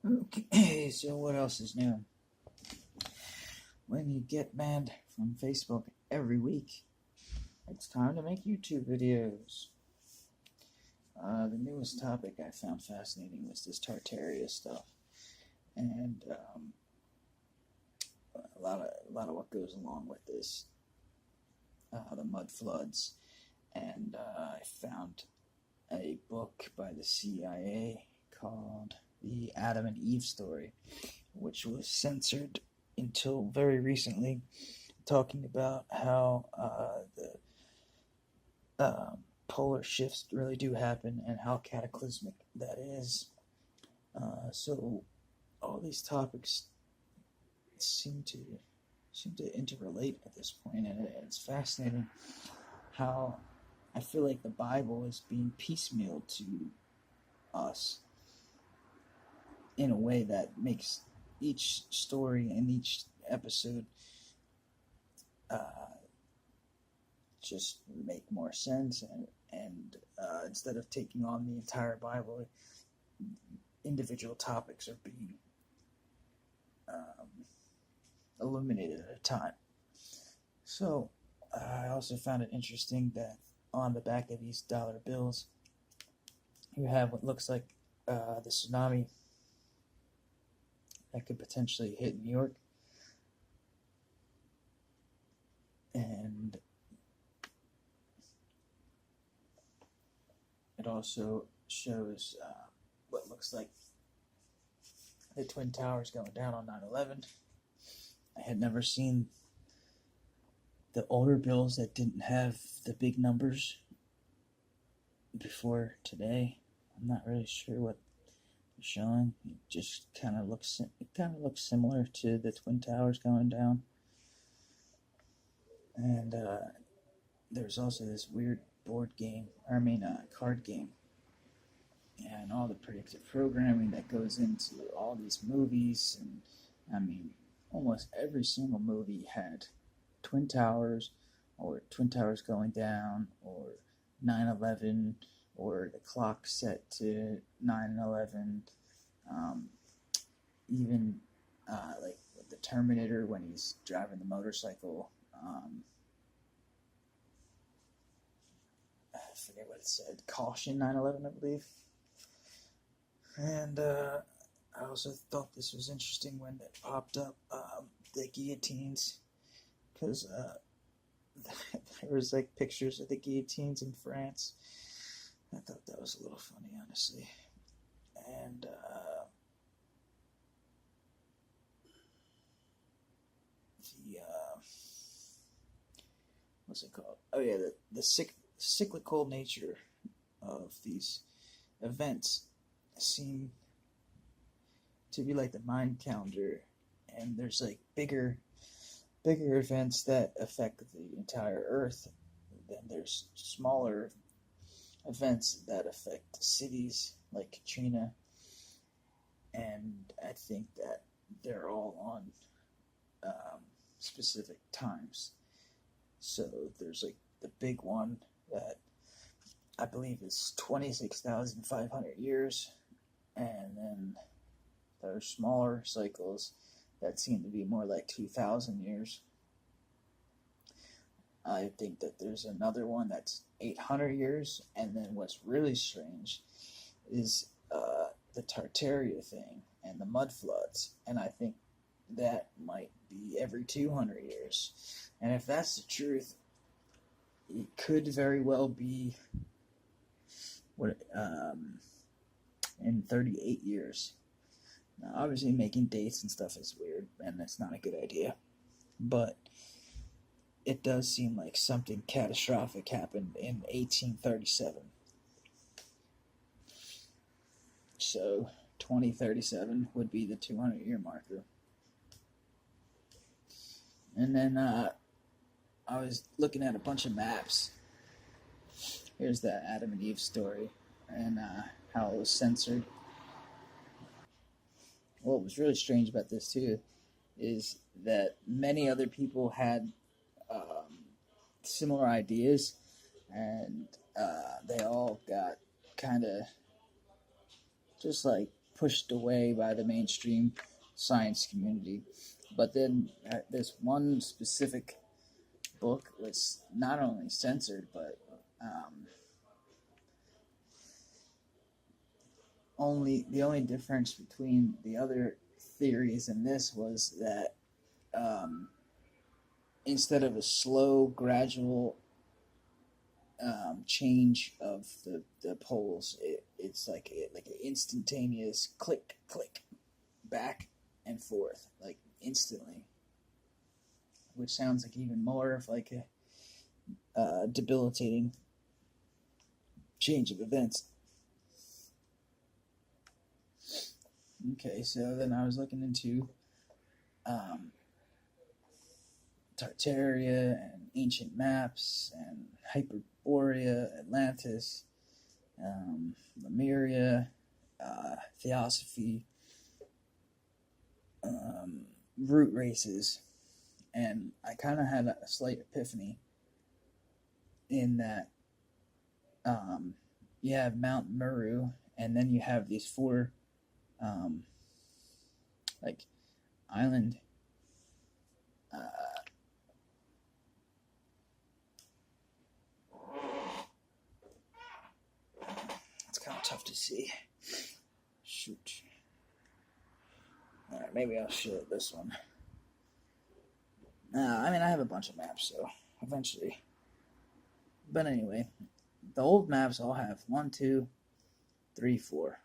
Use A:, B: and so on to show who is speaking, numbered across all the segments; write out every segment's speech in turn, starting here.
A: Okay, so what else is new? When you get banned from Facebook every week, it's time to make YouTube videos. The newest topic I found fascinating was this Tartaria stuff, and a lot of what goes along with this, the mud floods, and I found a book by the CIA called The Adam and Eve Story, which was censored until very recently, talking about how the polar shifts really do happen and how cataclysmic that is. So all these topics seem to interrelate at this point, and it's fascinating how I feel like the Bible is being piecemealed to us in a way that makes each story and each episode just make more sense, and instead of taking on the entire Bible, individual topics are being illuminated at a time. So I also found it interesting that on the back of these dollar bills you have what looks like the tsunami that could potentially hit New York, and it also shows what looks like the Twin Towers going down on 9/11. I had never seen the older bills that didn't have the big numbers before today. I'm not really sure what they're showing. It just kind of looks similar to the Twin Towers going down. And there's also this weird card game, and all the predictive programming that goes into all these movies. And I mean, almost every single movie had Twin Towers, or Twin Towers going down, or 9/11, or the clock set to 9/11. Even like with the Terminator when he's driving the motorcycle. I forget what it said. Caution 9/11, I believe. And I also thought this was interesting when it popped up, the guillotines, because there was like pictures of the guillotines in France. I thought that was a little funny, honestly. And the what's it called? Oh yeah, the cyclical nature of these events seem to be like the Mayan calendar, and there's like bigger events that affect the entire Earth. Then there's smaller events that affect cities like Katrina, and I think that they're all on specific times. So there's like the big one that I believe is 26,500 years, and then there are smaller cycles that seem to be more like 2,000 years. I think that there's another one that's 800 years, and then what's really strange is the Tartaria thing and the mud floods, and I think that might be every 200 years. And if that's the truth, it could very well be in 38 years. Now, obviously, making dates and stuff is weird, and that's not a good idea. But it does seem like something catastrophic happened in 1837. So 2037 would be the 200-year marker. And then I was looking at a bunch of maps. Here's the Adam and Eve story, and how it was censored. What was really strange about this too is that many other people had similar ideas, and they all got kind of just like pushed away by the mainstream science community. But then this one specific book was not only censored, but the only difference between the other theories and this was that instead of a slow, gradual change of the poles, it's like an instantaneous click, click, back and forth, like instantly, which sounds like even more of like a debilitating change of events. Okay, so then I was looking into Tartaria and ancient maps and Hyperborea, Atlantis, Lemuria, Theosophy, root races, and I kind of had a slight epiphany in that you have Mount Moreau, and then you have these four like island it's kind of tough to see. Shoot. Alright, maybe I'll show this one. I mean, I have a bunch of maps, so eventually. But anyway, the old maps all have 1, 2, 3, 4.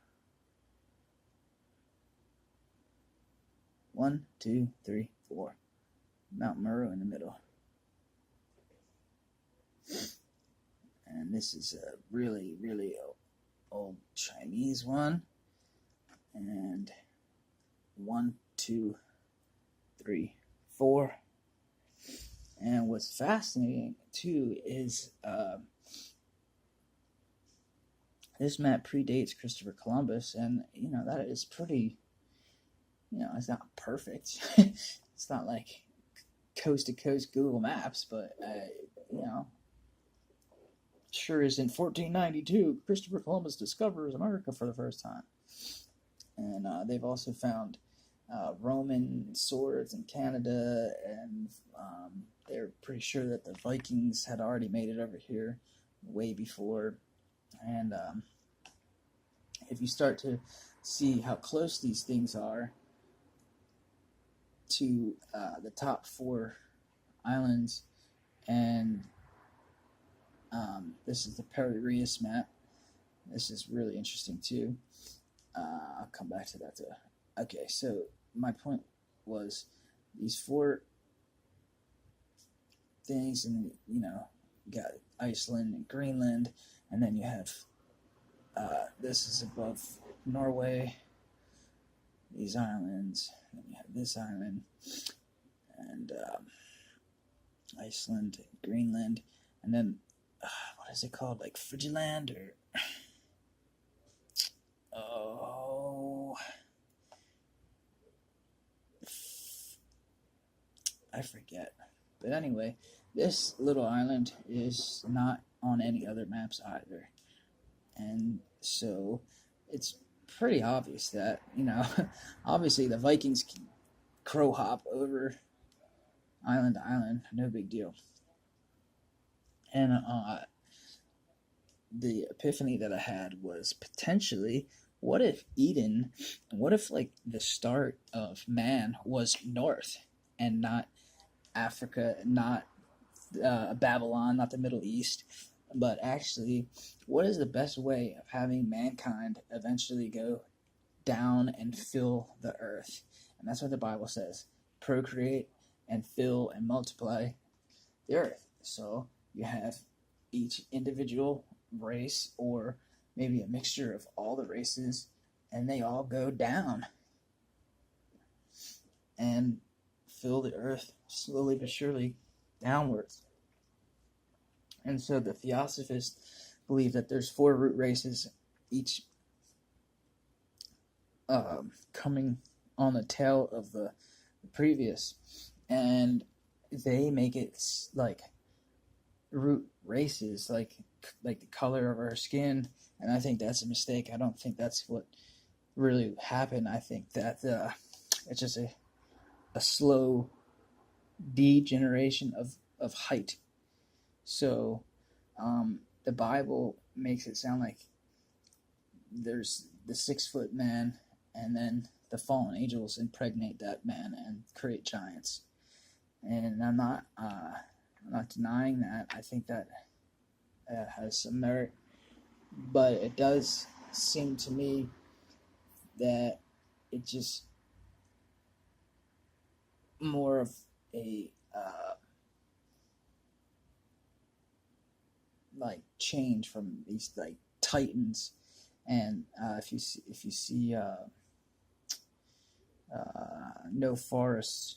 A: 1, 2, 3, 4. Mount Moreau in the middle. And this is a really, really old Chinese one. And 1, 2, 3, 4. And what's fascinating too is this map predates Christopher Columbus, and that is pretty. It's not perfect. It's not like coast to coast Google Maps, but sure is in 1492 Christopher Columbus discovers America for the first time, and they've also found Roman swords in Canada, and they're pretty sure that the Vikings had already made it over here way before. And if you start to see how close these things are to the top 4 islands, and this is the Piraeus map. This is really interesting too. I'll come back to that too. Okay, so my point was these 4 things, and you got Iceland and Greenland, and then you have this is above Norway, these islands, and you have this island, and Iceland, Greenland, and then what is it called, like Frigiland, or I forget. But anyway, this little island is not on any other maps either. And so it's pretty obvious that, obviously the Vikings can crow hop over island to island, no big deal. And the epiphany that I had was potentially, what if like the start of man was north and not Africa, not Babylon, not the Middle East, but actually, what is the best way of having mankind eventually go down and fill the earth? And that's what the Bible says: procreate and fill and multiply the earth. So you have each individual race, or maybe a mixture of all the races, and they all go down and fill the earth slowly but surely downwards. And so the Theosophists believe that there's 4 root races, each coming on the tail of the previous, and they make it like root races, like the color of our skin. And I think that's a mistake. I don't think that's what really happen. I think that it's just a slow degeneration of height. So the Bible makes it sound like there's the 6 foot man, and then the fallen angels impregnate that man and create giants. And I'm not denying that. I think that has some merit, but it does seem to me that it just more of a like change from these like titans. And if you see no forests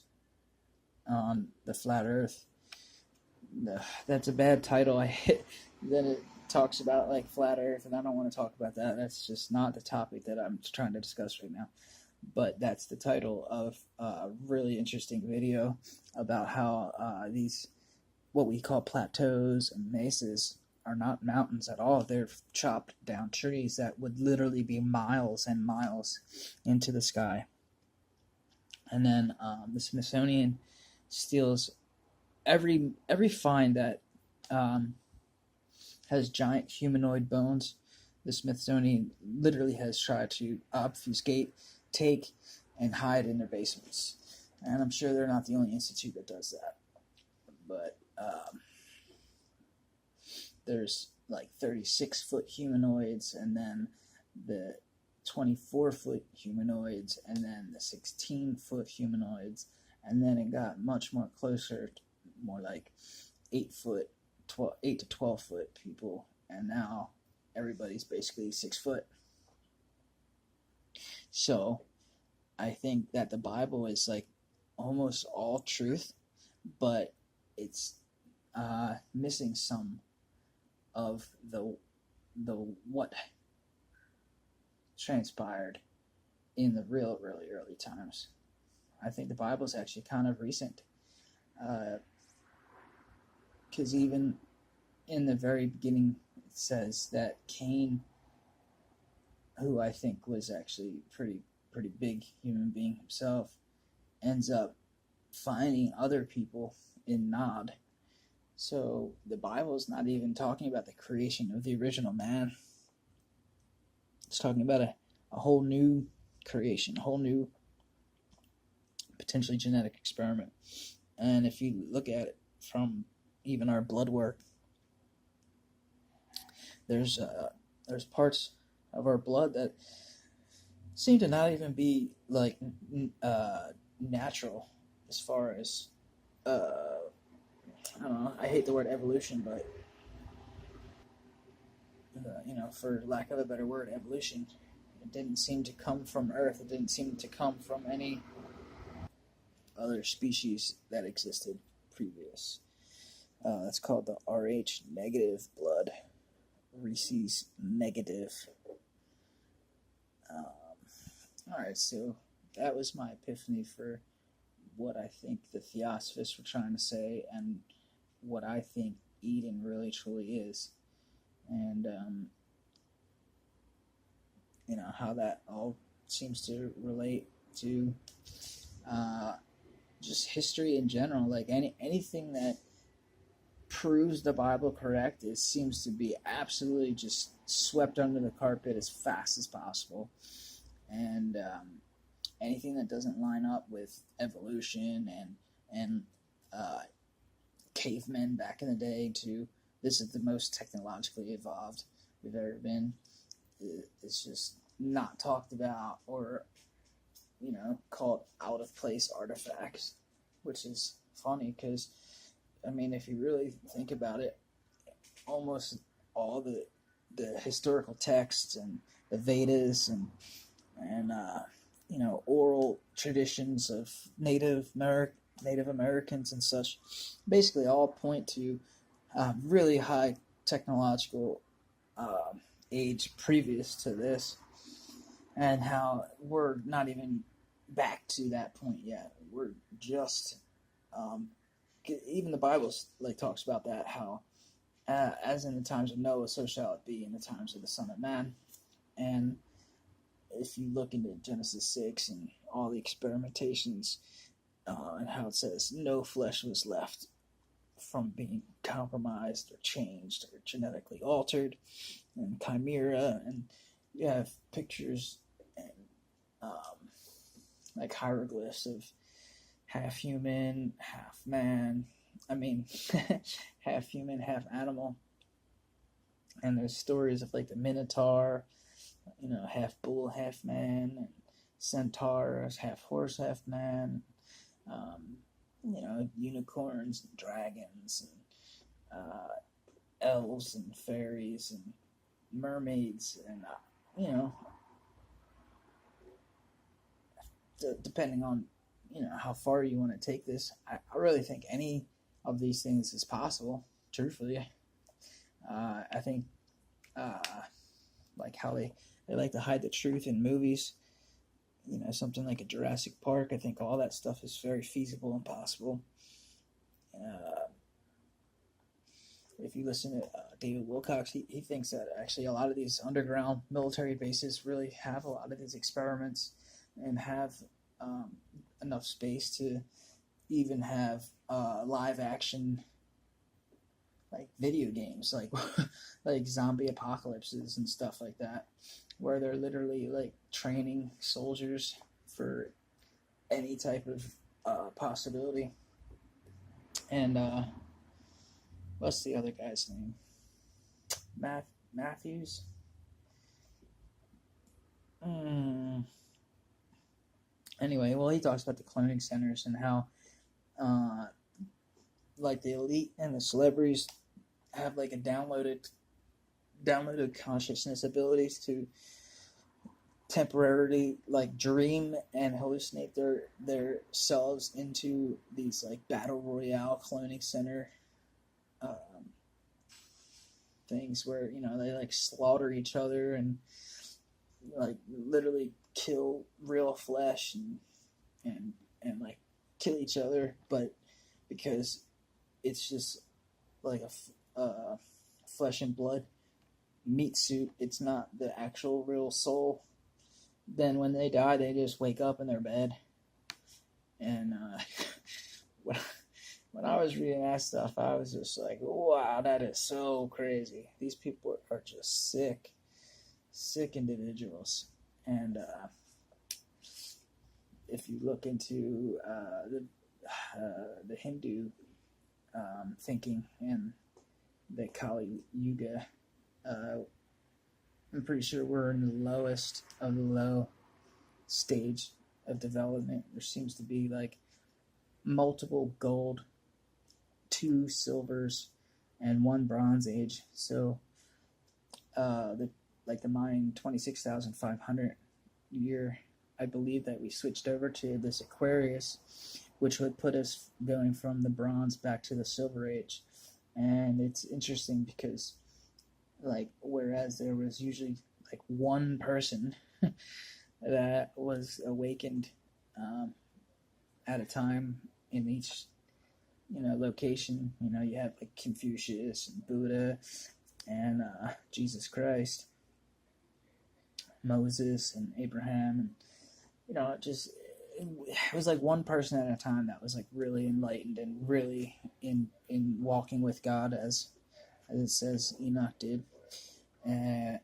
A: on the flat Earth, that's a bad title. Then it talks about like flat Earth, and I don't want to talk about that. That's just not the topic that I'm trying to discuss right now. But that's the title of a really interesting video about how these what we call plateaus and mesas are not mountains at all. They're chopped down trees that would literally be miles and miles into the sky. And then the Smithsonian steals every find that has giant humanoid bones. The Smithsonian literally has tried to obfuscate, take, and hide in their basements. And I'm sure they're not the only institute that does that. But there's like 36-foot humanoids, and then the 24-foot humanoids, and then the 16-foot humanoids, and then it got much more closer, more like 8 to 12-foot people, and now everybody's basically 6 foot. So I think that the Bible is like almost all truth, but it's missing some of the what transpired in the really early times. I think the Bible is actually kind of recent, because even in the very beginning it says that Cain, who I think was actually pretty big human being himself, ends up finding other people in Nod. So the Bible is not even talking about the creation of the original man. It's talking about a whole new creation, a whole new potentially genetic experiment. And if you look at it from even our blood work, there's parts of our blood that seem to not even be like natural, as far as I don't know, I hate the word evolution, but for lack of a better word, evolution, it didn't seem to come from Earth. It didn't seem to come from any other species that existed previous. That's called the Rh negative blood, Rhesus negative. Alright, so that was my epiphany for what I think the Theosophists were trying to say, and what I think Eden really truly is, and how that all seems to relate to just history in general. Like anything that proves the Bible correct, it seems to be absolutely just swept under the carpet as fast as possible, and anything that doesn't line up with evolution and cavemen back in the day to this is the most technologically evolved we've ever been, it's just not talked about, or called out of place artifacts, which is funny because if you really think about it, almost all the historical texts and the Vedas and oral traditions of Native Americans and such basically all point to really high technological age previous to this, and how we're not even back to that point yet. We're just even the Bible talks about that, how as in the times of Noah, so shall it be in the times of the Son of Man. And if you look into Genesis 6 and all the experimentations, and how it says no flesh was left from being compromised or changed or genetically altered, and chimera, and you have pictures and like hieroglyphs of half human, half man. I mean, half human, half animal. And there's stories of like the Minotaur, half bull, half man, and centaurs, half horse, half man. Unicorns and dragons and elves and fairies and mermaids, and depending on how far you want to take this, I really think any of these things is possible. Truthfully, I think like how they like to hide the truth in movies. Something like a Jurassic Park. I think all that stuff is very feasible and possible. If you listen to David Wilcox, he thinks that actually a lot of these underground military bases really have a lot of these experiments and have enough space to even have live action like video games, like zombie apocalypses and stuff like that, where they're literally like training soldiers for any type of possibility. And what's the other guy's name? Matthews? Anyway, well, he talks about the cloning centers and how like the elite and the celebrities have like a downloaded consciousness abilities to temporarily like dream and hallucinate their selves into these like battle royale cloning center things where they like slaughter each other and like literally kill real flesh and like kill each other, but because it's just like a flesh and blood meat suit, it's not the actual real soul. Then when they die, they just wake up in their bed. And when I was reading that stuff, I was just like, wow, that is so crazy. These people are just sick individuals. And if you look into the Hindu thinking and the Kali Yuga, I'm pretty sure we're in the lowest of the low stage of development. There seems to be like multiple gold, 2 silvers, and 1 bronze age. So the Mayan 26,500 year, I believe that we switched over to this Aquarius, which would put us going from the bronze back to the silver age. And it's interesting because like whereas there was usually like one person that was awakened at a time in each location. You have like Confucius and Buddha and Jesus Christ, Moses and Abraham, and it was like one person at a time that was like really enlightened and really in walking with God, as it says Enoch did. And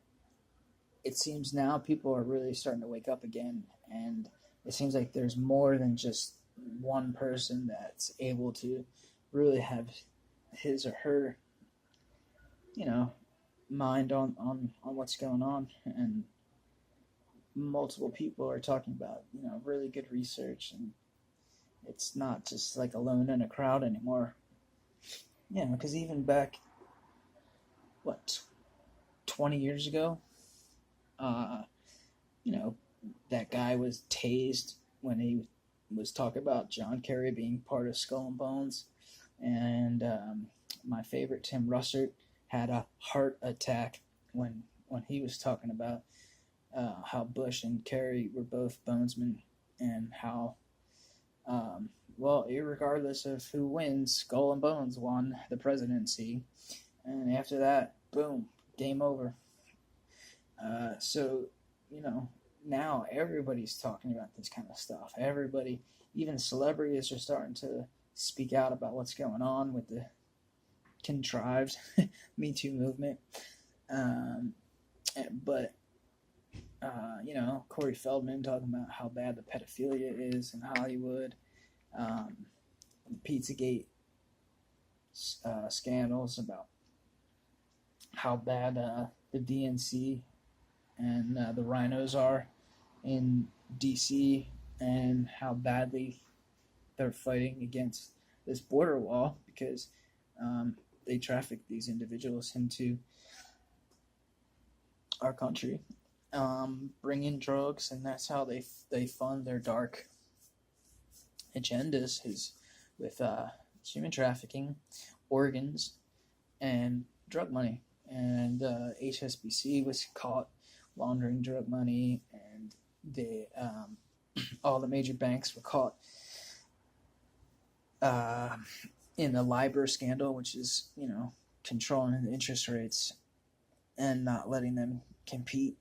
A: it seems now people are really starting to wake up again, and it seems like there's more than just one person that's able to really have his or her mind on what's going on. And multiple people are talking about really good research, and it's not just like alone in a crowd anymore. Because even back 20 years ago, that guy was tased when he was talking about John Kerry being part of Skull and Bones. And my favorite, Tim Russert, had a heart attack when he was talking about how Bush and Kerry were both bonesmen, and how, irregardless of who wins, Skull and Bones won the presidency. And after that, boom, game over. So, now everybody's talking about this kind of stuff. Everybody, even celebrities, are starting to speak out about what's going on with the contrived Me Too movement. But Corey Feldman talking about how bad the pedophilia is in Hollywood, Pizzagate scandals about how bad the DNC and the rhinos are in DC, and how badly they're fighting against this border wall because they traffic these individuals into our country, bring in drugs, and that's how they fund their dark agendas, is with human trafficking, organs, and drug money. And HSBC was caught laundering drug money, and all the major banks were caught in the LIBOR scandal, which is, controlling the interest rates and not letting them compete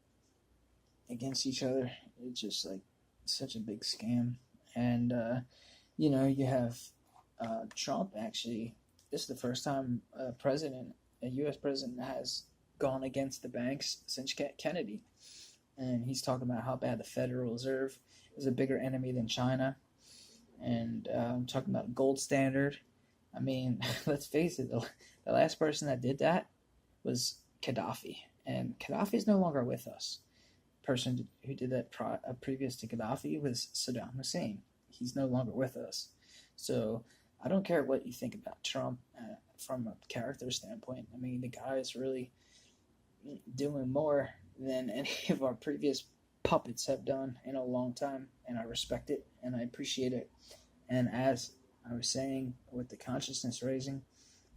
A: against each other. It's just like such a big scam. And, you have Trump, actually. This is the first time a U.S. president has gone against the banks since Kennedy. And he's talking about how bad the Federal Reserve is a bigger enemy than China. And talking about gold standard. I mean, let's face it, the last person that did that was Gaddafi. And Gaddafi is no longer with us. The person who did that previous to Gaddafi was Saddam Hussein. He's no longer with us. So I don't care what you think about Trump from a character standpoint. I mean, the guy is really doing more than any of our previous puppets have done in a long time, and I respect it and I appreciate it. And as I was saying, with the consciousness raising,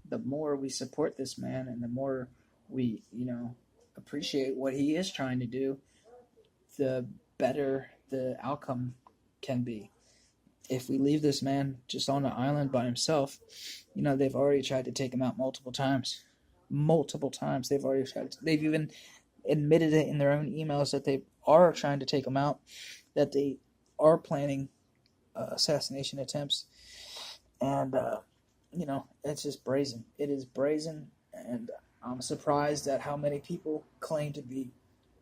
A: the more we support this man and the more we, appreciate what he is trying to do, the better the outcome can be. If we leave this man just on an island by himself, they've already tried to take him out multiple times. They've even admitted it in their own emails that they are trying to take him out, that they are planning assassination attempts. And, it's just brazen. It is brazen, and I'm surprised at how many people claim to be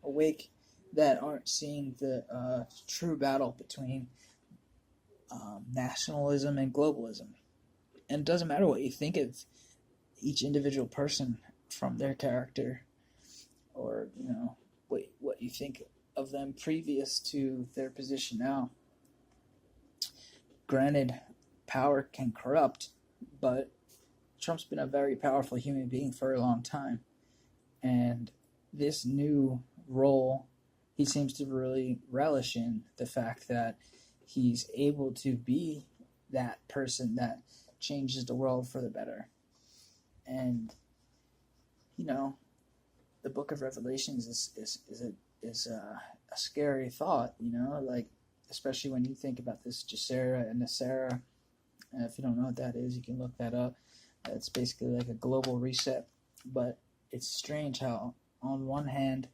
A: awake that aren't seeing the true battle between nationalism and globalism. And it doesn't matter what you think of each individual person from their character, or what you think of them previous to their position now. Granted, power can corrupt, but Trump's been a very powerful human being for a long time, and this new role, he seems to really relish in the fact that he's able to be that person that changes the world for the better. And the book of Revelations is a scary thought, especially when you think about this gesara and nesara. If you don't know what that is, you can look that up. It's basically like a global reset. But it's strange how, on one hand,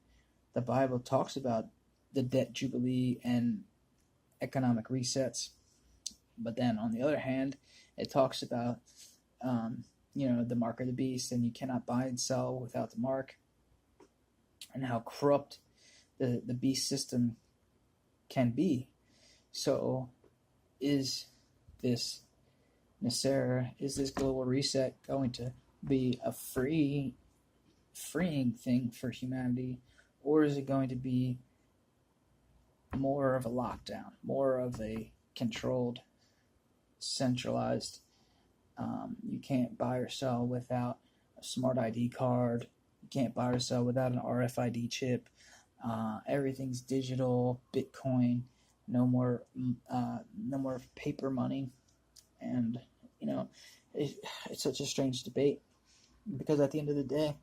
A: the Bible talks about the debt jubilee and economic resets, but then on the other hand, it talks about the mark of the beast, and you cannot buy and sell without the mark, and how corrupt the beast system can be. So is this nesara, is this global reset going to be a freeing thing for humanity, or is it going to be more of a lockdown, more of a controlled, centralized, you can't buy or sell without a smart ID card, you can't buy or sell without an RFID chip, everything's digital, Bitcoin, no more paper money. And it's such a strange debate, because at the end of the day,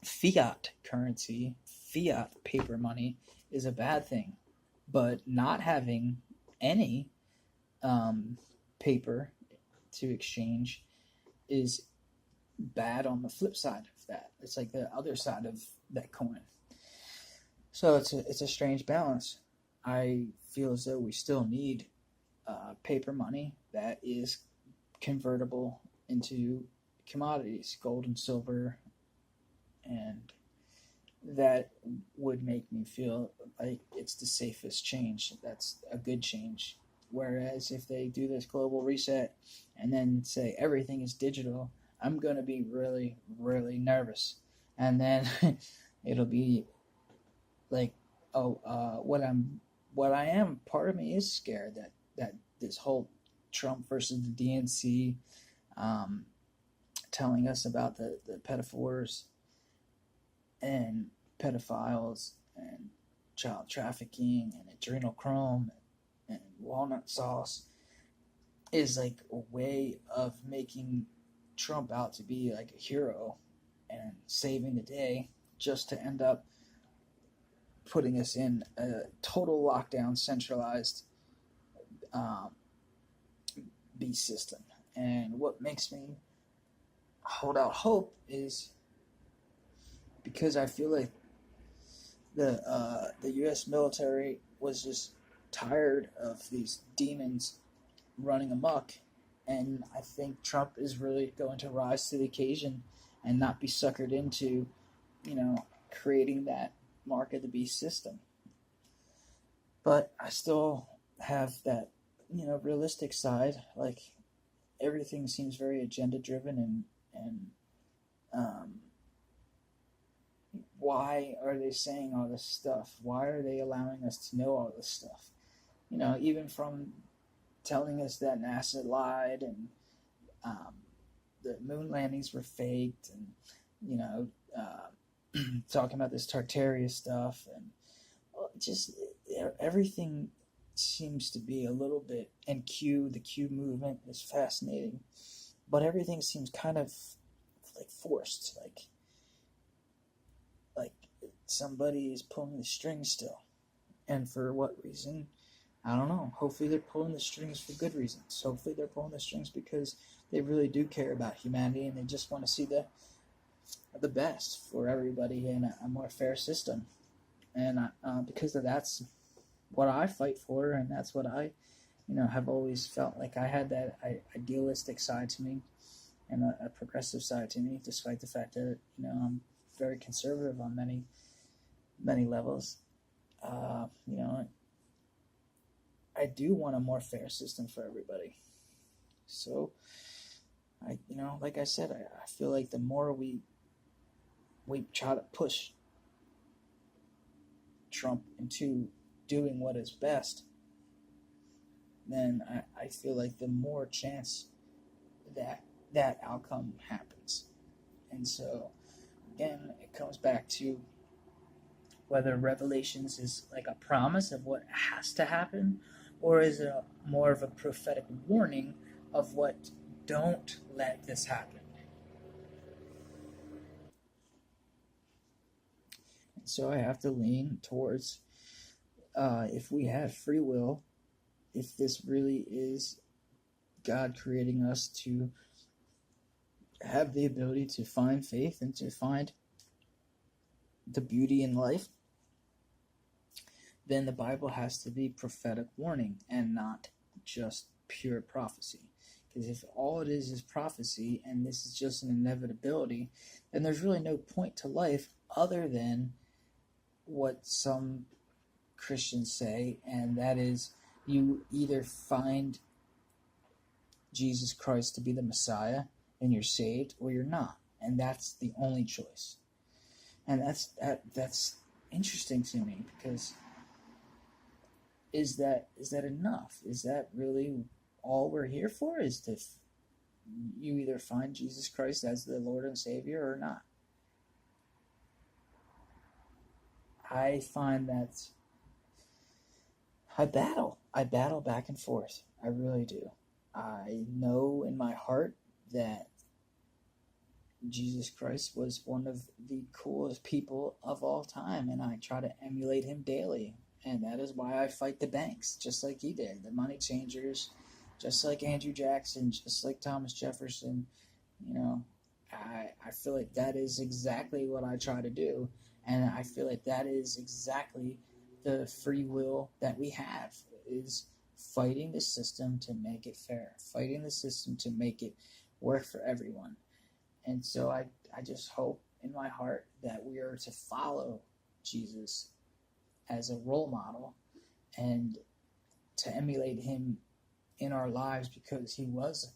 A: fiat currency, fiat paper money is a bad thing, but not having any paper to exchange is bad on the flip side of that. It's like the other side of that coin. So it's a strange balance. I feel as though we still need paper money that is convertible into commodities, gold and silver, and that would make me feel like it's the safest change. That's a good change. Whereas if they do this global reset and then say everything is digital, I'm going to be really, really nervous. And then it'll be like, oh, what I am, part of me is scared that this whole Trump versus the DNC um, telling us about the pedophiles and pedophiles and child trafficking and adrenochrome and walnut sauce is like a way of making Trump out to be like a hero and saving the day, just to end up putting us in a total lockdown, centralized um, beast system. And what makes me hold out hope is because I feel like the U.S. military was just tired of these demons running amok, and I think Trump is really going to rise to the occasion and not be suckered into, creating that mark of the beast system. But I still have that, realistic side. Like, everything seems very agenda driven, and why are they saying all this stuff? Why are they allowing us to know all this stuff? Even from telling us that NASA lied and the moon landings were faked, and talking about this Tartaria stuff, and just everything seems to be a little bit. And the Q movement is fascinating, but everything seems kind of like forced, like somebody is pulling the strings still, and for what reason? I don't know. Hopefully they're pulling the strings for good reasons. Hopefully they're pulling the strings because they really do care about humanity and they just want to see the best for everybody in a more fair system. And because of that's what I fight for, and that's what I, have always felt like I had that idealistic side to me and a progressive side to me, despite the fact that I'm very conservative on many levels. I do want a more fair system for everybody. So, like I said, I feel like the more we try to push Trump into doing what is best, then I feel like the more chance that outcome happens. And so, again, it comes back to whether Revelations is like a promise of what has to happen, or is it more of a prophetic warning of what don't let this happen. And so I have to lean towards if we have free will, if this really is God creating us to have the ability to find faith and to find the beauty in life, then the Bible has to be prophetic warning and not just pure prophecy. Because if all it is prophecy and this is just an inevitability, then there's really no point to life other than what some Christians say, and that is you either find Jesus Christ to be the Messiah and you're saved, or you're not. And that's the only choice. And that's interesting to me, because is that enough? Is that really all we're here for? Is to you either find Jesus Christ as the Lord and Savior or not? I find that I battle back and forth. I really do. I know in my heart that Jesus Christ was one of the coolest people of all time, and I try to emulate him daily. And that is why I fight the banks, just like he did, the money changers, just like Andrew Jackson, just like Thomas Jefferson. I feel like that is exactly what I try to do. And I feel like that is exactly the free will that we have, is fighting the system to make it fair, fighting the system to make it work for everyone. And so I just hope in my heart that we are to follow Jesus as a role model and to emulate him in our lives, because he was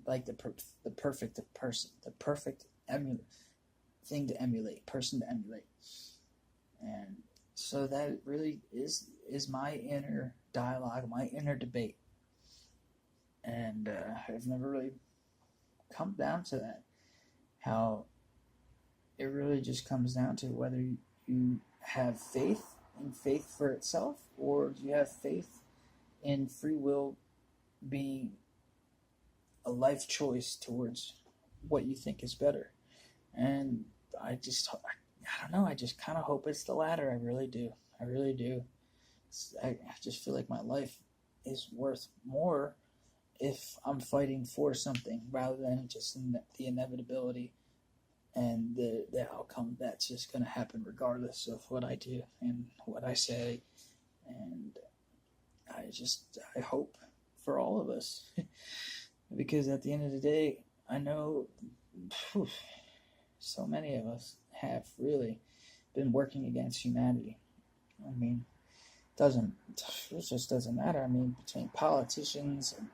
A: like the perfect person, the perfect thing to emulate, person to emulate. And so that really is my inner dialogue, my inner debate. And I've never really come down to that, how it really just comes down to whether you have faith in faith for itself, or do you have faith in free will being a life choice towards what you think is better. And I don't know, I just kind of hope it's the latter. I really do. I just feel like my life is worth more if I'm fighting for something rather than just the inevitability and the outcome that's just going to happen regardless of what I do and what I say. And I hope for all of us because at the end of the day, I know so many of us have really been working against humanity. I mean, it just doesn't matter. I mean, between politicians and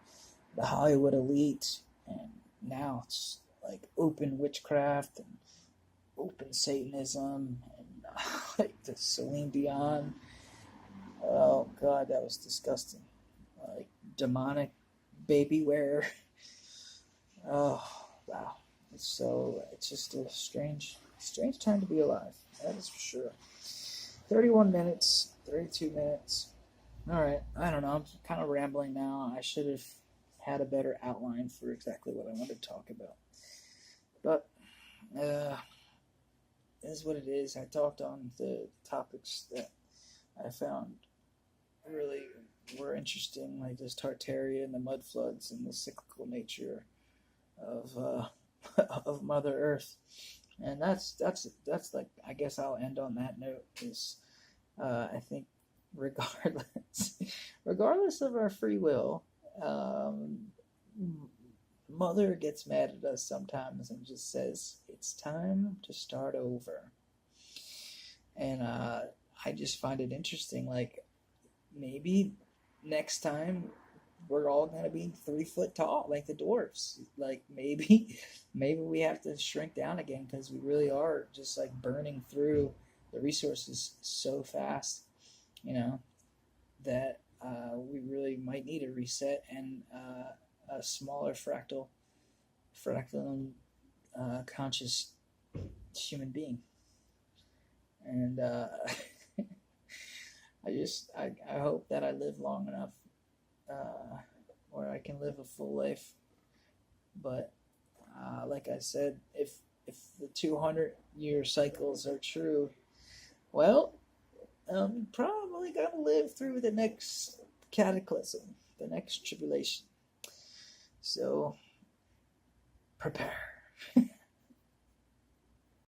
A: the Hollywood elite, and now it's like open witchcraft and open Satanism, and like the Celine Dion. Oh God, that was disgusting. Like demonic baby wear. Oh wow, it's just a strange time to be alive. That is for sure. 31 minutes, 32 minutes. All right, I don't know. I'm kind of rambling now. I should have had a better outline for exactly what I wanted to talk about. But it is what it is. I talked on the topics that I found really were interesting, like this Tartaria and the mud floods and the cyclical nature of of Mother Earth. And that's like, I guess I'll end on that note. Is I think regardless of our free will, Mother gets mad at us sometimes and just says it's time to start over. And I just find it interesting. Like maybe next time we're all gonna be 3 foot tall, like the dwarves. Like maybe we have to shrink down again because we really are just like burning through the resources so fast, that we really might need a reset and a smaller fractal conscious human being. And I hope that I live long enough where I can live a full life. But like I said, if the 200-year cycles are true, well, I'm probably going to live through the next cataclysm, the next tribulation. So prepare.